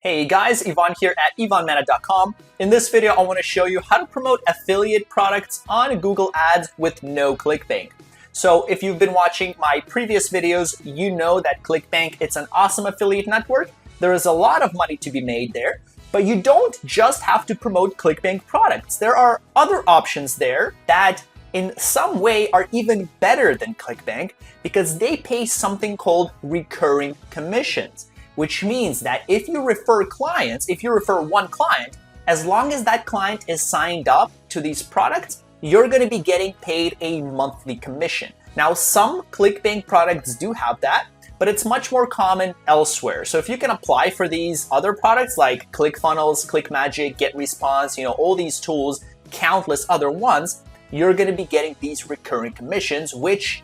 Hey guys, Ivan here at ivanmana.com. In this video, I want to show you how to promote affiliate products on Google Ads with no ClickBank. So if you've been watching my previous videos, you know that ClickBank, it's an awesome affiliate network. There is a lot of money to be made there, but you don't just have to promote ClickBank products. There are other options there that in some way are even better than ClickBank because they pay something called recurring commissions. Which means that if you refer one client, as long as that client is signed up to these products, you're going to be getting paid a monthly commission. Now, some ClickBank products do have that, but it's much more common elsewhere. So if you can apply for these other products like ClickFunnels, ClickMagick, GetResponse, all these tools, countless other ones, you're going to be getting these recurring commissions, which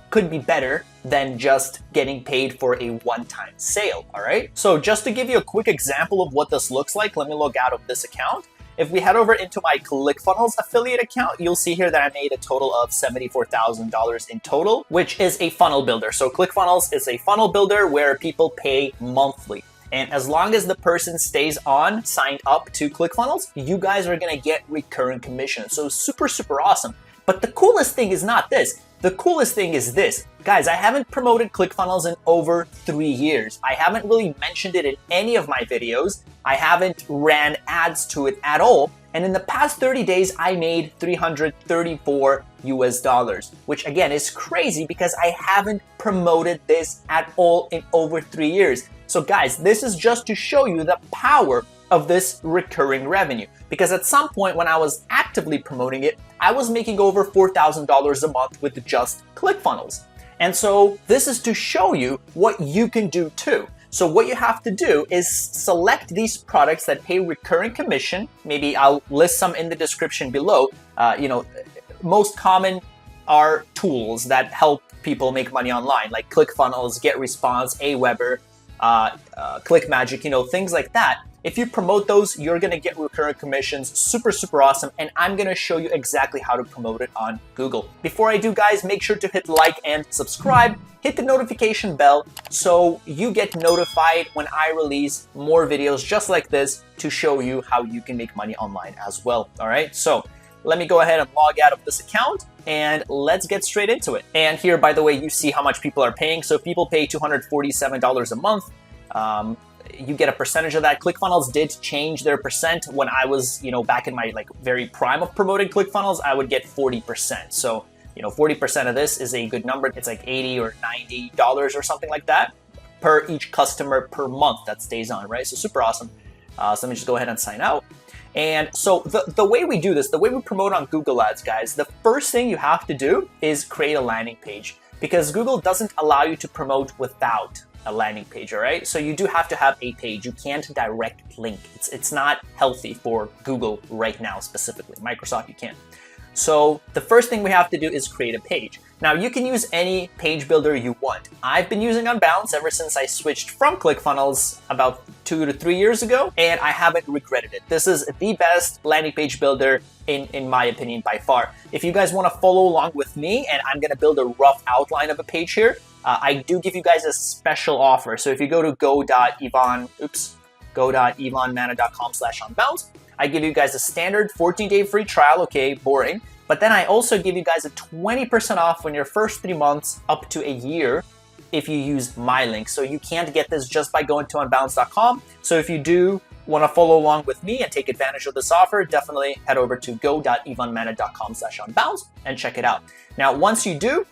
could be better than just getting paid for a one-time sale, all right? So just to give you a quick example of what this looks like, let me log out of this account. If we head over into my ClickFunnels affiliate account, you'll see here that I made a total of $74,000 in total, which is a funnel builder. So ClickFunnels is a funnel builder where people pay monthly. And as long as the person stays signed up to ClickFunnels, you guys are gonna get recurring commission. So super, super awesome. But the coolest thing is not this. The coolest thing is this. Guys, I haven't promoted ClickFunnels in over 3 years. I haven't really mentioned it in any of my videos. I haven't ran ads to it at all. And in the past 30 days, I made $334 US, which again is crazy because I haven't promoted this at all in over 3 years. So guys, this is just to show you the power of this recurring revenue. Because at some point when I was actively promoting it, I was making over $4,000 a month with just ClickFunnels. And so this is to show you what you can do too. So what you have to do is select these products that pay recurring commission. Maybe I'll list some in the description below. Most common are tools that help people make money online, like ClickFunnels, GetResponse, Aweber, ClickMagick, things like that. If you promote those, you're gonna get recurring commissions, super, super awesome, and I'm gonna show you exactly how to promote it on Google. Before I do, guys, make sure to hit like and subscribe, hit the notification bell so you get notified when I release more videos just like this to show you how you can make money online as well, all right? So let me go ahead and log out of this account and let's get straight into it. And here, by the way, you see how much people are paying. So if people pay $247 a month, you get a percentage of that. ClickFunnels did change their percent. When I was, back in my very prime of promoting ClickFunnels, I would get 40%. So, 40% of this is a good number. It's like $80 or $90 or something like that per each customer per month that stays on, right? So super awesome. So let me just go ahead and sign out. And so the way we do this, the way we promote on Google Ads, guys, the first thing you have to do is create a landing page because Google doesn't allow you to promote without a landing page, all right? So you do have to have a page. You can't direct link. It's not healthy for Google right now specifically. Microsoft, you can't. So the first thing we have to do is create a page. Now you can use any page builder you want. I've been using Unbounce ever since I switched from ClickFunnels about 2 to 3 years ago, and I haven't regretted it. This is the best landing page builder in my opinion by far. If you guys want to follow along with me, and I'm gonna build a rough outline of a page here, I do give you guys a special offer. So if you go to go.ivanmana.com/unbounce, I give you guys a standard 14-day free trial. Okay, boring. But then I also give you guys a 20% off on your first 3 months up to a year if you use my link. So you can't get this just by going to unbounce.com. So if you do want to follow along with me and take advantage of this offer, definitely head over to go.ivanmana.com/unbounce and check it out. Now, once you do,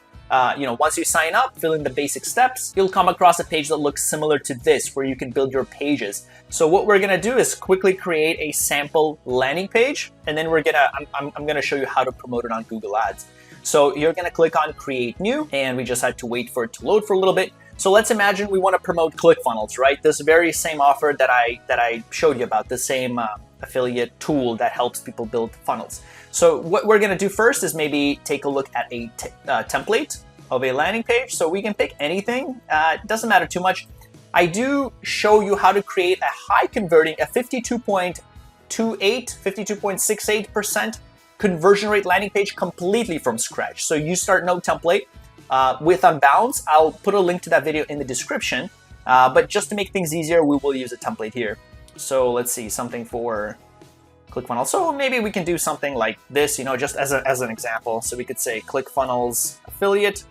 once you sign up, fill in the basic steps, you'll come across a page that looks similar to this where you can build your pages. So what we're gonna do is quickly create a sample landing page, and then I'm gonna show you how to promote it on Google Ads. So you're gonna click on Create New, and we just had to wait for it to load for a little bit. So let's imagine we wanna promote ClickFunnels, right? This very same offer that I showed you about, the same affiliate tool that helps people build funnels. So what we're gonna do first is maybe take a look at a template of a landing page. So we can pick anything, it doesn't matter too much. I do show you how to create a high converting, a 52.68% conversion rate landing page completely from scratch. So you start no template with Unbounce. I'll put a link to that video in the description. But just to make things easier, we will use a template here. So let's see, something for ClickFunnels. So maybe we can do something like this, just as an example. So we could say ClickFunnels affiliate,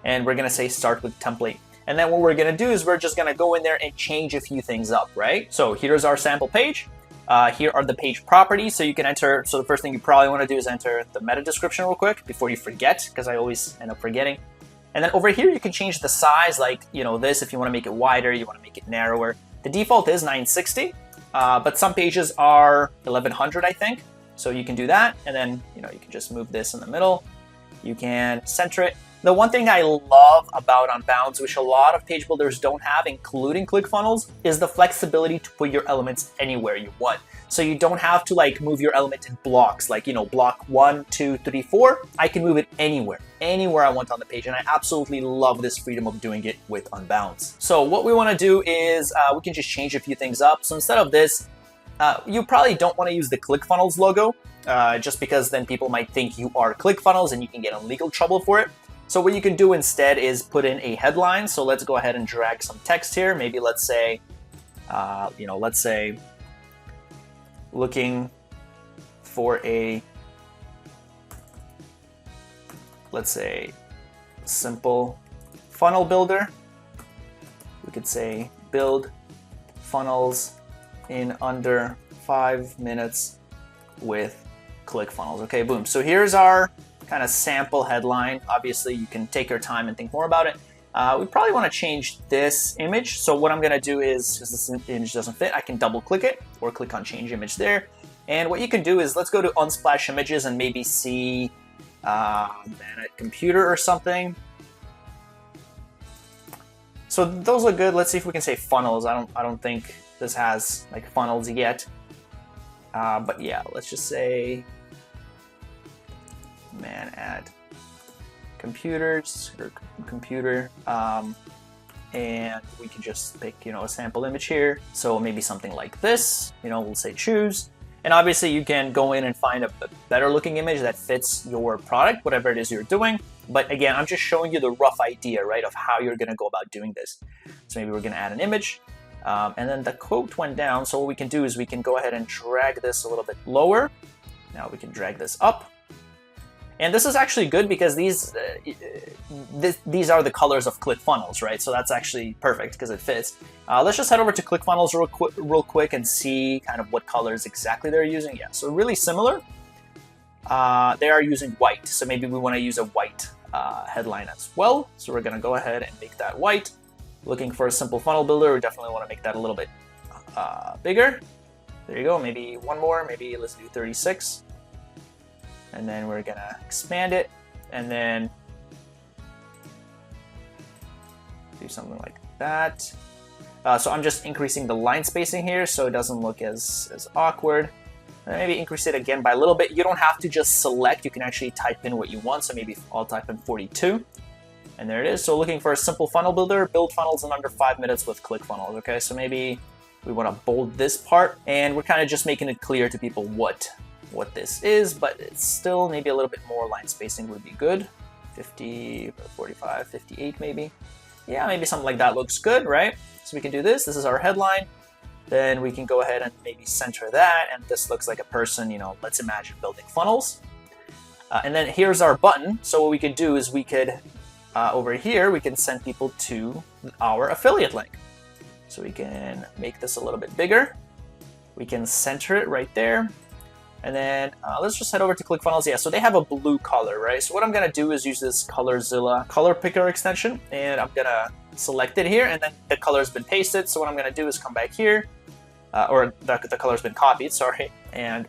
and we're gonna say start with template. And then what we're gonna do is we're just gonna go in there and change a few things up, right? So here's our sample page. Here are the page properties. So you can enter, so the first thing you probably wanna do is enter the meta description real quick before you forget, because I always end up forgetting. And then over here, you can change the size, like, this, if you wanna make it wider, you wanna make it narrower. The default is 960. But some pages are 1100, I think. So you can do that. And then, you can just move this in the middle. You can center it. The one thing I love about Unbounce, which a lot of page builders don't have, including ClickFunnels, is the flexibility to put your elements anywhere you want. So you don't have to move your element in blocks, block 1, 2, 3, 4. I can move it anywhere I want on the page. And I absolutely love this freedom of doing it with Unbounce. So what we want to do is we can just change a few things up. So instead of this, you probably don't want to use the ClickFunnels logo, just because then people might think you are ClickFunnels and you can get in legal trouble for it. So what you can do instead is put in a headline. So let's go ahead and drag some text here. Maybe let's say, looking for a, let's say, simple funnel builder. We could say build funnels in under 5 minutes with ClickFunnels. Okay, boom. So here's our kind of sample headline. Obviously, you can take your time and think more about it. We probably want to change this image. So what I'm going to do is, because this image doesn't fit, I can double click it or click on change image there. And what you can do is, let's go to Unsplash Images and maybe see man at computer or something. So those look good. Let's see if we can say funnels. I don't think this has funnels yet. But yeah, let's just say man at computers or computer. And we can just pick, a sample image here. So maybe something like this, we'll say choose. And obviously you can go in and find a better looking image that fits your product, whatever it is you're doing. But again, I'm just showing you the rough idea, right, of how you're gonna go about doing this. So maybe we're gonna add an image. And then the quote went down. So what we can do is we can go ahead and drag this a little bit lower. Now we can drag this up. And this is actually good because these are the colors of ClickFunnels, right? So that's actually perfect because it fits. Let's just head over to ClickFunnels real quick and see kind of what colors exactly they're using. Yeah, so really similar. They are using white, so maybe we want to use a white headline as well. So we're going to go ahead and make that white. Looking for a simple funnel builder, we definitely want to make that a little bit bigger. There you go, maybe one more, maybe let's do 36. And then we're gonna expand it, and then do something like that. So I'm just increasing the line spacing here so it doesn't look as awkward. And maybe increase it again by a little bit. You don't have to just select, you can actually type in what you want. So maybe I'll type in 42. And there it is. So looking for a simple funnel builder, build funnels in under 5 minutes with ClickFunnels. Okay, so maybe we want to bold this part, and we're kind of just making it clear to people what this is, but it's still maybe a little bit more line spacing would be good. 50, 45, 58 maybe. Yeah, maybe something like that looks good, right? So we can do this. This is our headline. Then we can go ahead and maybe center that, and this looks like a person, let's imagine building funnels. And then here's our button. So what we could do is we could, over here, we can send people to our affiliate link. So we can make this a little bit bigger. We can center it right there. And then let's just head over to ClickFunnels. Yeah, so they have a blue color, right? So what I'm gonna do is use this ColorZilla color picker extension, and I'm gonna select it here, and then the color's been pasted. So what I'm gonna do is come back here, or the color's been copied, sorry. And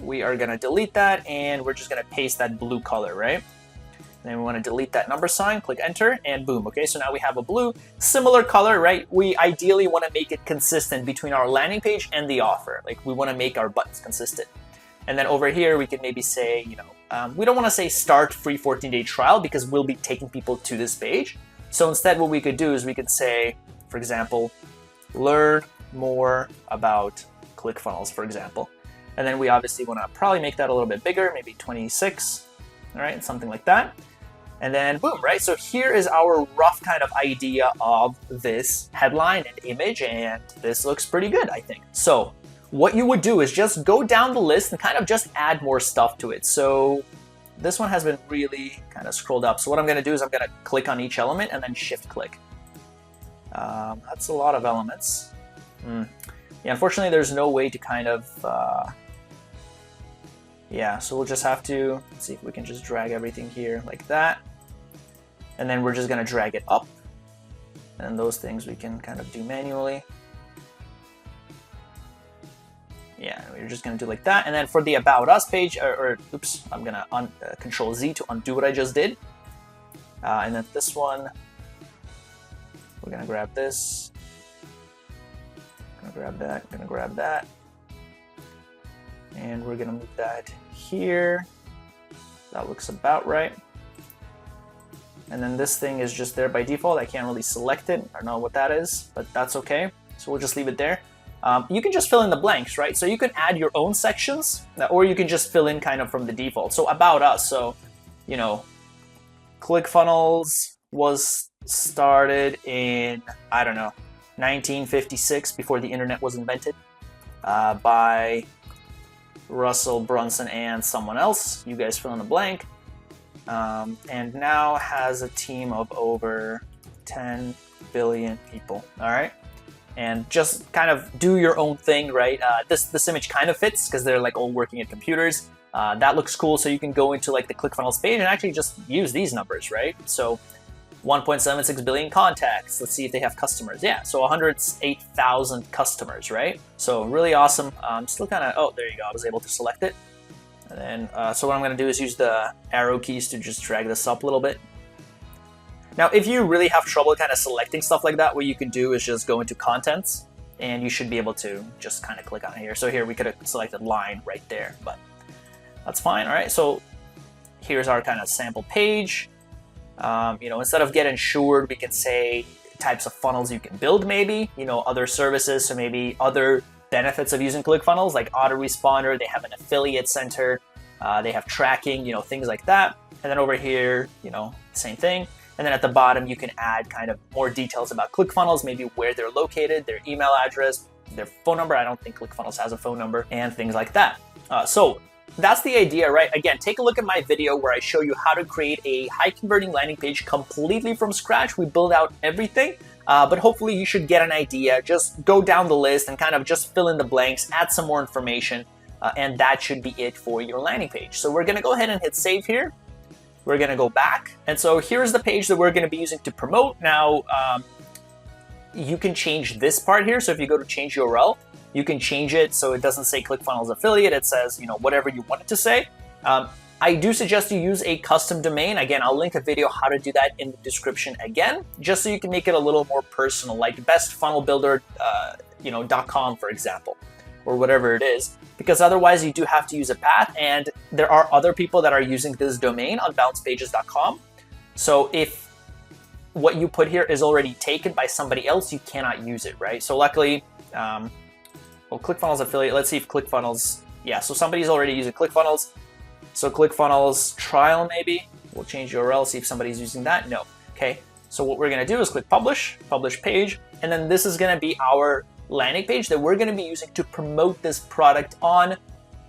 we are gonna delete that, and we're just gonna paste that blue color, right? And then we wanna delete that number sign, click enter, and boom, okay? So now we have a blue, similar color, right? We ideally wanna make it consistent between our landing page and the offer. We wanna make our buttons consistent. And then over here, we can maybe say, we don't want to say start free 14-day trial because we'll be taking people to this page. So instead, what we could do is we could say, for example, learn more about ClickFunnels, for example. And then we obviously want to probably make that a little bit bigger, maybe 26, all right, something like that. And then boom, right? So here is our rough kind of idea of this headline and image, and this looks pretty good, I think. So what you would do is just go down the list and kind of just add more stuff to it. So this one has been really kind of scrolled up. So what I'm gonna do is I'm gonna click on each element and then shift click. That's a lot of elements. Yeah, unfortunately there's no way to kind of, yeah, so we'll just have to, let's see if we can just drag everything here like that. And then we're just gonna drag it up. And those things we can kind of do manually. Yeah, we're just gonna do like that. And then for the About Us page, oops, I'm gonna Control Z to undo what I just did. And then this one, we're gonna grab this. Gonna grab that, gonna grab that. And we're gonna move that here. That looks about right. And then this thing is just there by default. I can't really select it. I don't know what that is, but that's okay. So we'll just leave it there. You can just fill in the blanks, right? So you can add your own sections, or you can just fill in kind of from the default. So About Us, so, you know, ClickFunnels was started in, I don't know, 1956, before the internet was invented, by Russell Brunson and someone else. You guys fill in the blank. And now has a team of over 10 billion people. All right. And just kind of do your own thing, right? This image kind of fits because they're like all working at computers. That looks cool. So you can go into like the ClickFunnels page and actually just use these numbers, right? So 1.76 billion contacts. Let's see if they have customers. Yeah, so 108,000 customers, right? So really awesome. Still kind of, oh, there you go. I was able to select it. And then, so what I'm going to do is use the arrow keys to just drag this up a little bit. Now, if you really have trouble kind of selecting stuff like that, what you can do is just go into contents, and you should be able to just kind of click on here. So here we could have selected line right there, but that's fine. All right, so here's our kind of sample page. You know, instead of get insured, we can say types of funnels you can build, maybe, you know, other services. So maybe other benefits of using ClickFunnels, like autoresponder, they have an affiliate center, they have tracking, you know, things like that. And then over here, you know, same thing. And then at the bottom, you can add kind of more details about ClickFunnels, maybe where they're located, their email address, their phone number. I don't think ClickFunnels has a phone number, and things like that. So that's the idea, right? Again, take a look at my video where I show you how to create a high converting landing page completely from scratch. We build out everything, but hopefully you should get an idea. Just go down the list and kind of just fill in the blanks, add some more information, and that should be it for your landing page. So we're gonna go ahead and hit save here. We're gonna go back. And so here's the page that we're gonna be using to promote. Now, you can change this part here. So if you go to change URL, you can change it so it doesn't say ClickFunnels affiliate. It says, you know, whatever you want it to say. I do suggest you use a custom domain. Again, I'll link a video how to do that in the description again, just so you can make it a little more personal, like bestfunnelbuilder, you know, .com, for example, or whatever it is, because otherwise you do have to use a path, and there are other people that are using this domain on bouncepages.com. So if what you put here is already taken by somebody else, you cannot use it, right? So luckily, well, ClickFunnels affiliate, let's see if ClickFunnels, yeah, so somebody's already using ClickFunnels. So ClickFunnels trial, maybe. We'll change URL, see if somebody's using that. No. Okay. So what we're going to do is click publish page. And then this is going to be our landing page that we're going to be using to promote this product on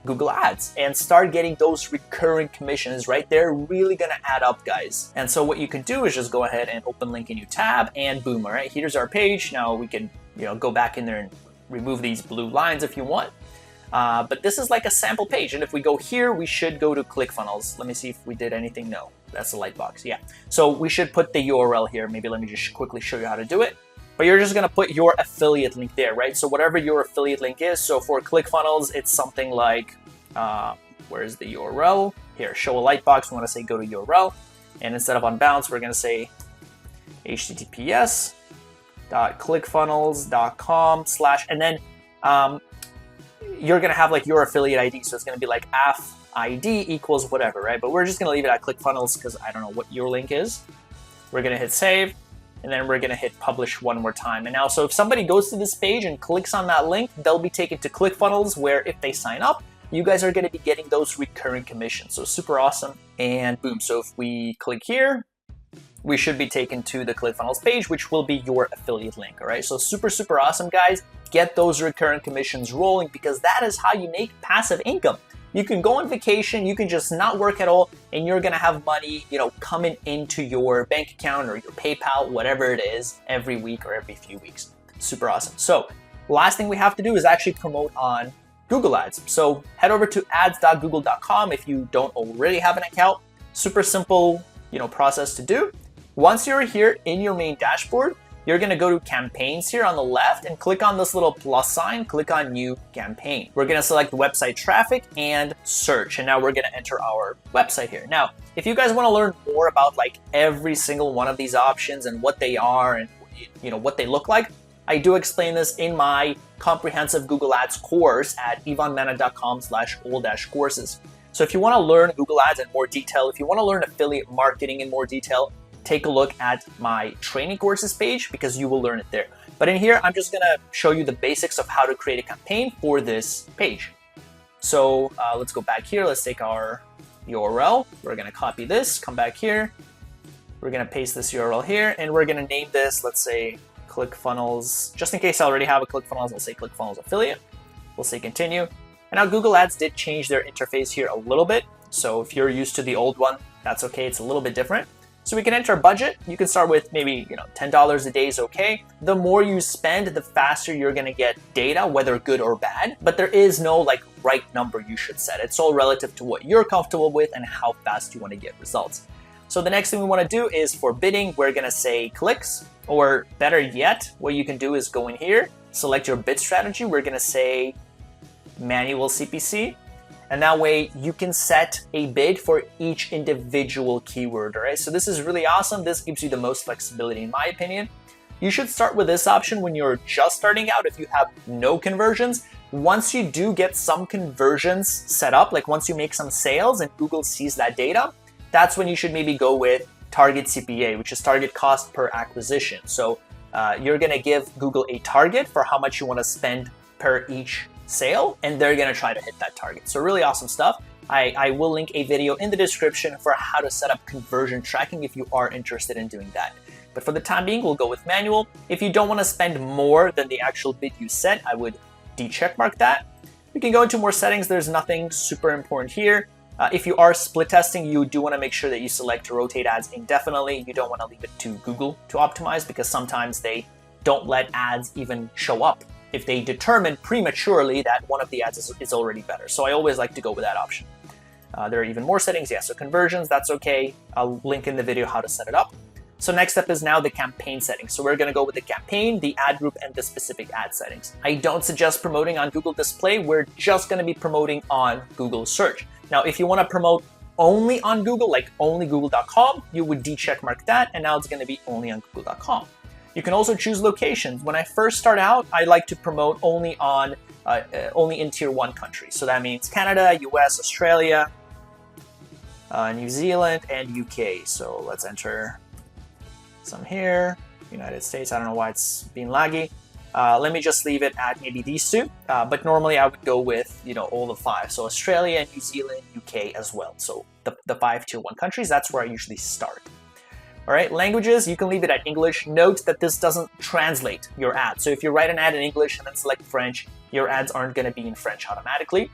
Google Ads and start getting those recurring commissions, right? They're really going to add up, guys. And so what you can do is just go ahead and open link a new tab, and boom, all right, here's our page. Now we can, you know, go back in there and remove these blue lines if you want. But this is like a sample page. And if we go here, we should go to ClickFunnels. Let me see if we did anything. No, that's the light box. Yeah. So we should put the URL here. Maybe let me just quickly show you how to do it. But you're just going to put your affiliate link there, right? So whatever your affiliate link is. So for ClickFunnels, it's something like, where's the URL? Here, show a light box. We want to say go to URL. And instead of on bounce, we're going to say https://clickfunnels.com/ and then you're going to have like your affiliate ID. So it's going to be like AFID equals whatever, right? But we're just going to leave it at ClickFunnels because I don't know what your link is. We're going to hit save, and then we're going to hit publish one more time. And now, so if somebody goes to this page and clicks on that link, they'll be taken to ClickFunnels, where if they sign up, you guys are going to be getting those recurring commissions. So super awesome. And boom. So if we click here, we should be taken to the ClickFunnels page, which will be your affiliate link. All right. So super, super awesome, guys. Get those recurring commissions rolling, because that is how you make passive income. You can go on vacation, you can just not work at all, and you're gonna have money, coming into your bank account or your PayPal, whatever it is, every week or every few weeks. Super awesome. So last thing we have to do is actually promote on Google Ads. So head over to ads.google.com if you don't already have an account. Super simple, process to do. Once you're here in your main dashboard, you're gonna go to campaigns here on the left and click on this little plus sign, click on new campaign. We're gonna select website traffic and search. And now we're gonna enter our website here. Now, if you guys wanna learn more about like every single one of these options and what they are and what they look like, I do explain this in my comprehensive Google Ads course at ivanmena.com/all-courses. So if you wanna learn Google Ads in more detail, if you wanna learn affiliate marketing in more detail, take a look at my training courses page, because you will learn it there. But in here, I'm just gonna show you the basics of how to create a campaign for this page. So let's go back here. Let's take our URL. We're gonna copy this, come back here. We're gonna paste this URL here, and we're gonna name this, let's say, ClickFunnels. Just in case I already have a ClickFunnels, I'll say ClickFunnels affiliate. We'll say continue. And now Google Ads did change their interface here a little bit. So if you're used to the old one, that's okay. It's a little bit different. So we can enter a budget. You can start with maybe $10 a day is okay. The more you spend, the faster you're gonna get data, whether good or bad. But there is no right number you should set. It's all relative to what you're comfortable with and how fast you want to get results. So the next thing we want to do is for bidding, we're gonna say clicks, or better yet, what you can do is go in here, select your bid strategy. We're gonna say manual CPC. And that way you can set a bid for each individual keyword, all right? So this is really awesome. This gives you the most flexibility, in my opinion. You should start with this option when you're just starting out if you have no conversions. Once you do get some conversions set up, like once you make some sales and Google sees that data, that's when you should maybe go with target CPA, which is target cost per acquisition. So you're gonna give Google a target for how much you wanna spend per each sale, and they're gonna try to hit that target. So really awesome stuff. I will link a video in the description for how to set up conversion tracking if you are interested in doing that. But for the time being, we'll go with manual. If you don't wanna spend more than the actual bid you set, I would de-check mark that. We can go into more settings. There's nothing super important here. If you are split testing, you do wanna make sure that you select to rotate ads indefinitely. You don't wanna leave it to Google to optimize, because sometimes they don't let ads even show up if they determine prematurely that one of the ads is already better. So I always like to go with that option. There are even more settings. Yeah, so conversions, that's okay. I'll link in the video how to set it up. So next step is now the campaign settings. So we're gonna go with the campaign, the ad group, and the specific ad settings. I don't suggest promoting on Google Display. We're just gonna be promoting on Google Search. Now, if you wanna promote only on Google, like only google.com, you would de-check mark that, and now it's gonna be only on google.com. You can also choose locations. When I first start out, I like to promote only on only in tier 1 countries. So that means Canada, US, Australia, New Zealand, and UK. So let's enter some here. United States, I don't know why it's being laggy. Let me just leave it at maybe these two. But normally I would go with all the 5. So Australia, New Zealand, UK as well. So the 5 tier 1 countries, that's where I usually start. All right, languages, you can leave it at English. Note that this doesn't translate your ad. So if you write an ad in English and then select French, your ads aren't gonna be in French automatically.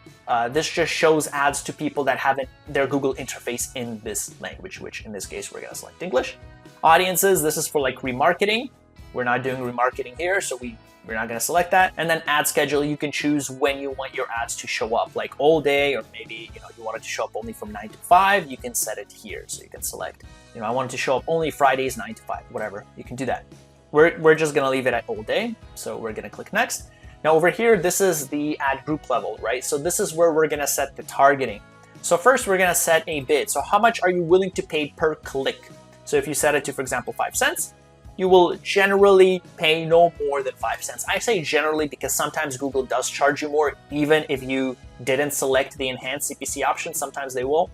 This just shows ads to people that have their Google interface in this language, which in this case, we're gonna select English. Audiences, this is for like remarketing. We're not doing remarketing here, so we're not gonna select that. And then ad schedule, you can choose when you want your ads to show up, like all day, or maybe you want it to show up only from 9 to 5, you can set it here. So you can select, I want it to show up only Fridays, 9 to 5, whatever, you can do that. We're just gonna leave it at all day. So we're gonna click next. Now over here, this is the ad group level, right? So this is where we're gonna set the targeting. So first we're gonna set a bid. So how much are you willing to pay per click? So if you set it to, for example, 5 cents, you will generally pay no more than 5 cents. I say generally because sometimes Google does charge you more, even if you didn't select the enhanced CPC option, sometimes they will.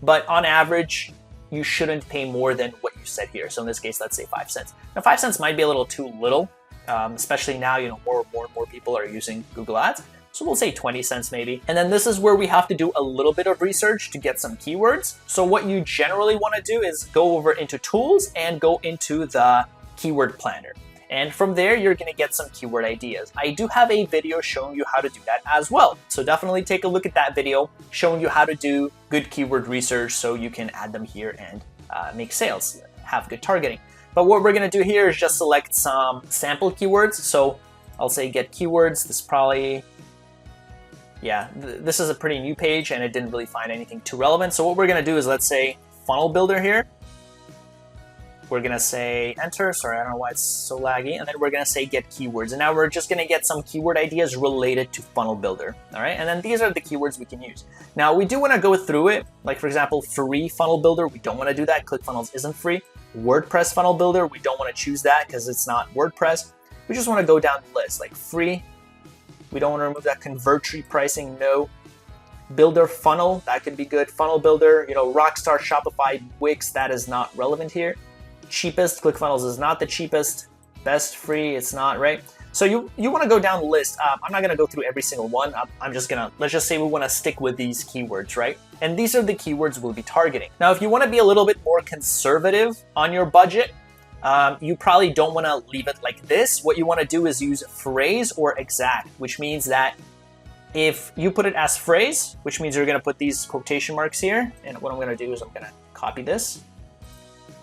But on average, you shouldn't pay more than what you set here. So in this case, let's say 5 cents. Now 5 cents might be a little too little, especially now, more and more people are using Google Ads. So we'll say 20 cents maybe. And then this is where we have to do a little bit of research to get some keywords. So what you generally want to do is go over into tools and go into the keyword planner. And from there, you're going to get some keyword ideas. I do have a video showing you how to do that as well. So definitely take a look at that video showing you how to do good keyword research so you can add them here and make sales, have good targeting. But what we're going to do here is just select some sample keywords. So I'll say get keywords. This probably, yeah, this is a pretty new page and it didn't really find anything too relevant. So what we're going to do is, let's say funnel builder here. We're going to say enter. Sorry, I don't know why it's so laggy. And then we're going to say get keywords. And now we're just going to get some keyword ideas related to funnel builder. All right. And then these are the keywords we can use. Now we do want to go through it. Like for example, free funnel builder. We don't want to do that. ClickFunnels isn't free. WordPress funnel builder. We don't want to choose that because it's not WordPress. We just want to go down the list like free. We don't want to remove that. Convertry pricing. No. Builder funnel. That could be good. Funnel builder, you know, Rockstar, Shopify, Wix. That is not relevant here. Cheapest, ClickFunnels is not the cheapest. Best, free, it's not, right? So you want to go down the list. I'm not going to go through every single one. I'm just going to, let's just say we want to stick with these keywords, right? And these are the keywords we'll be targeting. Now, if you want to be a little bit more conservative on your budget, you probably don't want to leave it like this. What you want to do is use phrase or exact, which means that if you put it as phrase, which means you're going to put these quotation marks here. And what I'm going to do is I'm going to copy this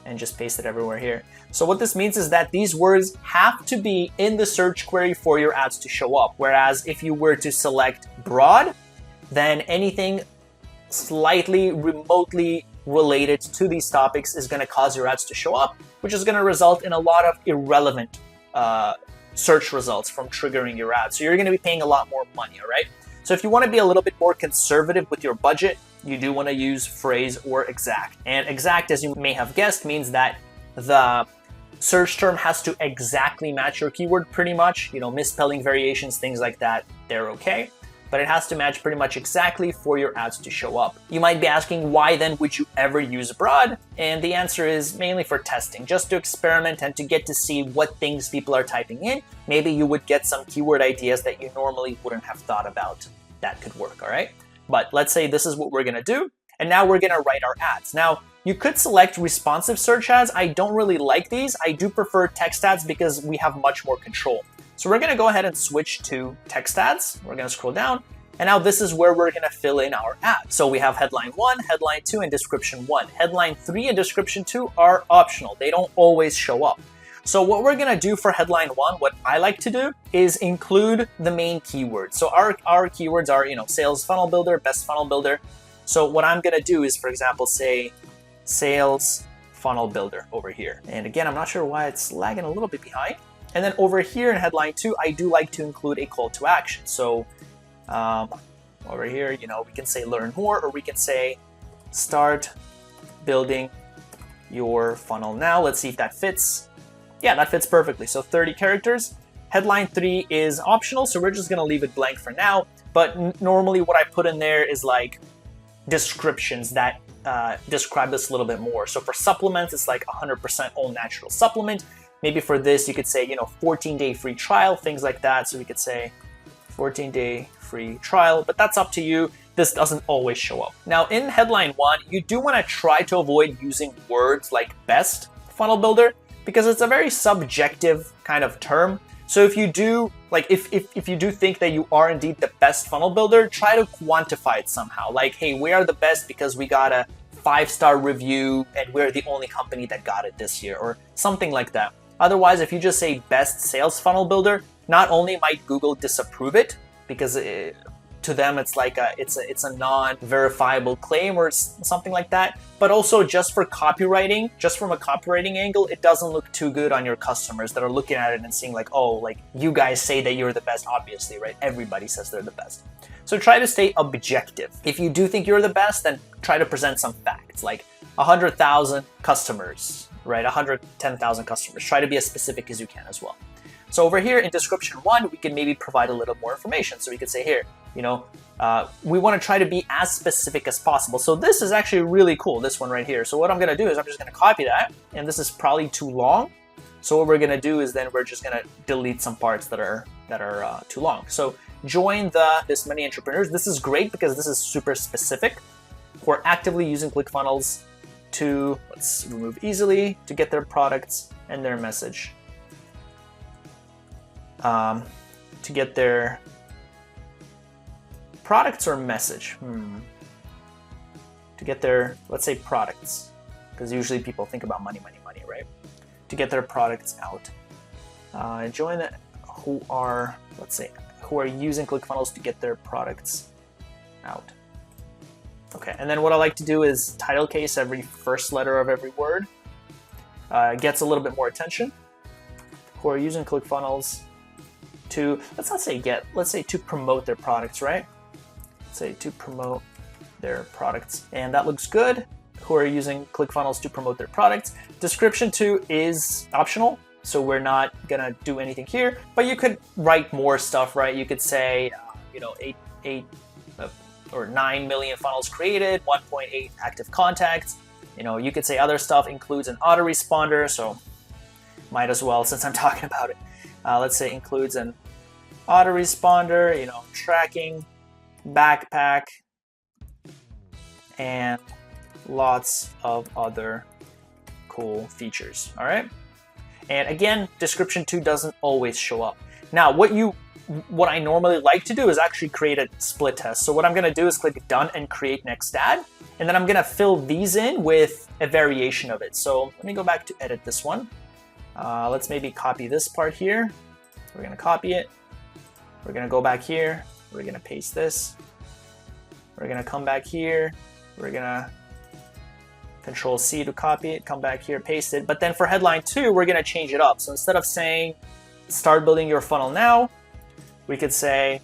and just paste it everywhere here. So what this means is that these words have to be in the search query for your ads to show up. Whereas if you were to select broad, then anything slightly remotely related to these topics is going to cause your ads to show up, which is going to result in a lot of irrelevant search results from triggering your ads. So you're going to be paying a lot more money, all right? So if you want to be a little bit more conservative with your budget, you do want to use phrase or exact. And exact, as you may have guessed, means that the search term has to exactly match your keyword pretty much. You know, misspelling variations, things like that, they're okay. But it has to match pretty much exactly for your ads to show up. You might be asking, why then would you ever use broad? And the answer is mainly for testing, just to experiment and to get to see what things people are typing in. Maybe you would get some keyword ideas that you normally wouldn't have thought about that could work, all right? But let's say this is what we're gonna do. And now we're gonna write our ads. Now, you could select responsive search ads. I don't really like these. I do prefer text ads because we have much more control. So we're gonna go ahead and switch to text ads. We're gonna scroll down. And now this is where we're gonna fill in our ad. So we have headline 1, headline 2, and description 1. Headline 3 and description 2 are optional. They don't always show up. So what we're gonna do for headline 1, what I like to do is include the main keywords. So our keywords are, you know, sales funnel builder, best funnel builder. So what I'm gonna do is, for example, say sales funnel builder over here. And again, I'm not sure why it's lagging a little bit behind. And then over here in headline 2, I do like to include a call to action. So over here, you know, we can say learn more, or we can say start building your funnel now. Let's see if that fits. Yeah, that fits perfectly. So 30 characters. Headline 3 is optional, so we're just gonna leave it blank for now. But normally what I put in there is like descriptions that describe this a little bit more. So for supplements, it's like 100% all natural supplement. Maybe for this, you could say, you know, 14-day free trial, things like that. So we could say 14-day free trial, but that's up to you. This doesn't always show up. Now in headline 1, you do want to try to avoid using words like best funnel builder, because it's a very subjective kind of term. So if you do, like, if you do think that you are indeed the best funnel builder, try to quantify it somehow. Like, hey, we are the best because we got a 5-star review and we're the only company that got it this year, or something like that. Otherwise, if you just say best sales funnel builder, not only might Google disapprove it, because to them it's like it's a non-verifiable claim or something like that, but also just for copywriting, just from a copywriting angle, it doesn't look too good on your customers that are looking at it and seeing like, oh, like you guys say that you're the best, obviously, right? Everybody says they're the best. So try to stay objective. If you do think you're the best, then try to present some facts, like 100,000 customers, right? 110,000 customers. Try to be as specific as you can as well. So over here in description 1, we can maybe provide a little more information. So we could say here, you know, we want to try to be as specific as possible. So this is actually really cool, this one right here. So what I'm going to do is I'm just going to copy that, and this is probably too long. So what we're going to do is then we're just going to delete some parts that are too long. So join this many entrepreneurs. This is great because this is super specific, who are actively using ClickFunnels to, let's remove easily, to get their products and their message. To get their products or message? To get their, let's say, products, because usually people think about money, right? To get their products out. Join who are, let's say, who are using ClickFunnels to get their products out. Okay, and then what I like to do is title case every first letter of every word. Gets a little bit more attention. Who are using ClickFunnels to, let's not say get, let's say to promote their products, right? Let's say to promote their products, and that looks good. Who are using ClickFunnels to promote their products. Description too is optional, so we're not gonna do anything here, but you could write more stuff, right? You could say, you know, 9 million funnels created, 1.8 active contacts. You know, you could say other stuff, includes an autoresponder, so might as well, since I'm talking about it. Let's say includes an autoresponder, you know, tracking, backpack, and lots of other cool features, all right? And again, description too doesn't always show up. Now, what I normally like to do is actually create a split test. So what I'm gonna do is click done and create next ad, and then I'm gonna fill these in with a variation of it. So let me go back to edit this one. Let's maybe copy this part here. We're gonna copy it. We're gonna go back here. We're gonna paste this. We're gonna come back here. We're gonna Control C to copy it, come back here, paste it. But then for headline 2, we're gonna change it up. So instead of saying, start building your funnel now, we could say,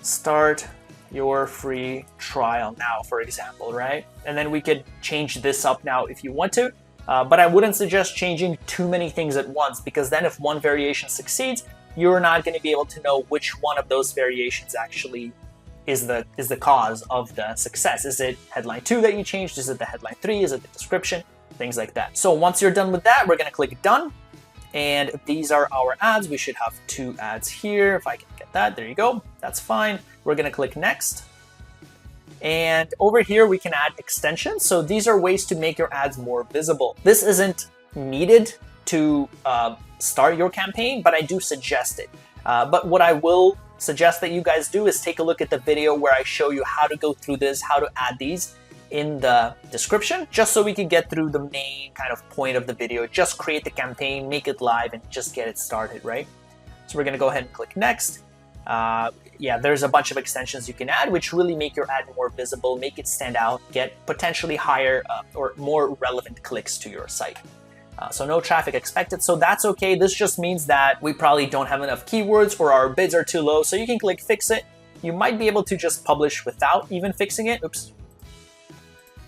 start your free trial now, for example, right? And then we could change this up now if you want to, but I wouldn't suggest changing too many things at once, because then if one variation succeeds, you're not gonna be able to know which one of those variations actually is the cause of the success. Is it headline 2 that you changed? Is it the headline 3? Is it the description? Things like that. So once you're done with that, we're gonna click done. And these are our ads. We should have 2 ads here. If I can get that, there you go. That's fine. We're gonna click next. And over here, we can add extensions. So these are ways to make your ads more visible. This isn't needed to start your campaign, but I do suggest it. But what I will suggest that you guys do is take a look at the video where I show you how to go through this, how to add these in the description, just so we can get through the main kind of point of the video. Just create the campaign, make it live, and just get it started, right? So we're gonna go ahead and click next. Yeah, there's a bunch of extensions you can add, which really make your ad more visible, make it stand out, get potentially higher or more relevant clicks to your site. So no traffic expected, so that's okay. This just means that we probably don't have enough keywords or our bids are too low, so you can click fix it. You might be able to just publish without even fixing it. Oops.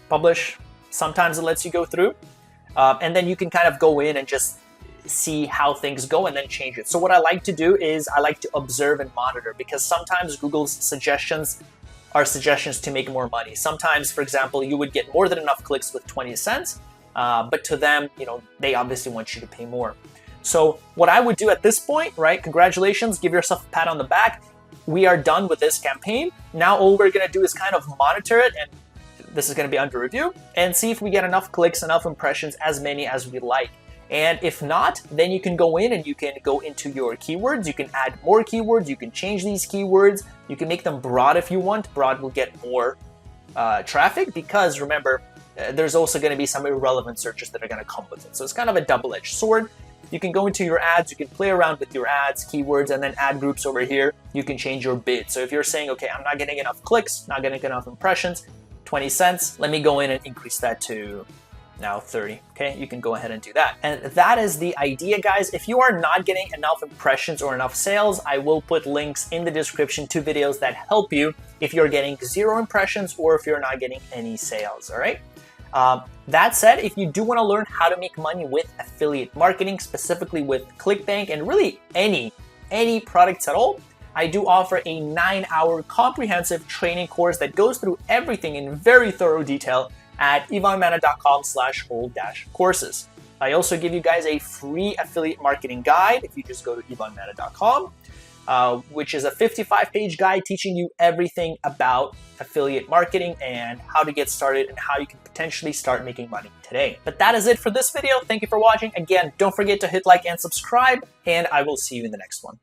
Publish. Sometimes it lets you go through. And then you can kind of go in and just see how things go and then change it. So what I like to do is I like to observe and monitor, because sometimes Google's suggestions are suggestions to make more money. Sometimes, for example, you would get more than enough clicks with 20 cents. But to them, you know, they obviously want you to pay more. So what I would do at this point, right? Congratulations, give yourself a pat on the back. We are done with this campaign. Now all we're gonna do is kind of monitor it, and this is gonna be under review, and see if we get enough clicks, enough impressions, as many as we like. And if not, then you can go in and you can go into your keywords. You can add more keywords. You can change these keywords. You can make them broad if you want. Broad will get more traffic, because remember, there's also going to be some irrelevant searches that are going to come with it. So it's kind of a double-edged sword. You can go into your ads, you can play around with your ads, keywords, and then ad groups over here. You can change your bid. So if you're saying, okay, I'm not getting enough clicks, not getting enough impressions, 20 cents, let me go in and increase that to now 30, okay? You can go ahead and do that. And that is the idea, guys. If you are not getting enough impressions or enough sales, I will put links in the description to videos that help you if you're getting 0 impressions or if you're not getting any sales, all right? That said, if you do want to learn how to make money with affiliate marketing, specifically with ClickBank and really any products at all, I do offer a 9-hour comprehensive training course that goes through everything in very thorough detail at ivanmana.com/whole-courses. I also give you guys a free affiliate marketing guide if you just go to ivanmana.com. which is a 55-page guide teaching you everything about affiliate marketing and how to get started and how you can potentially start making money today. But that is it for this video. Thank you for watching. Again, don't forget to hit like and subscribe, and I will see you in the next one.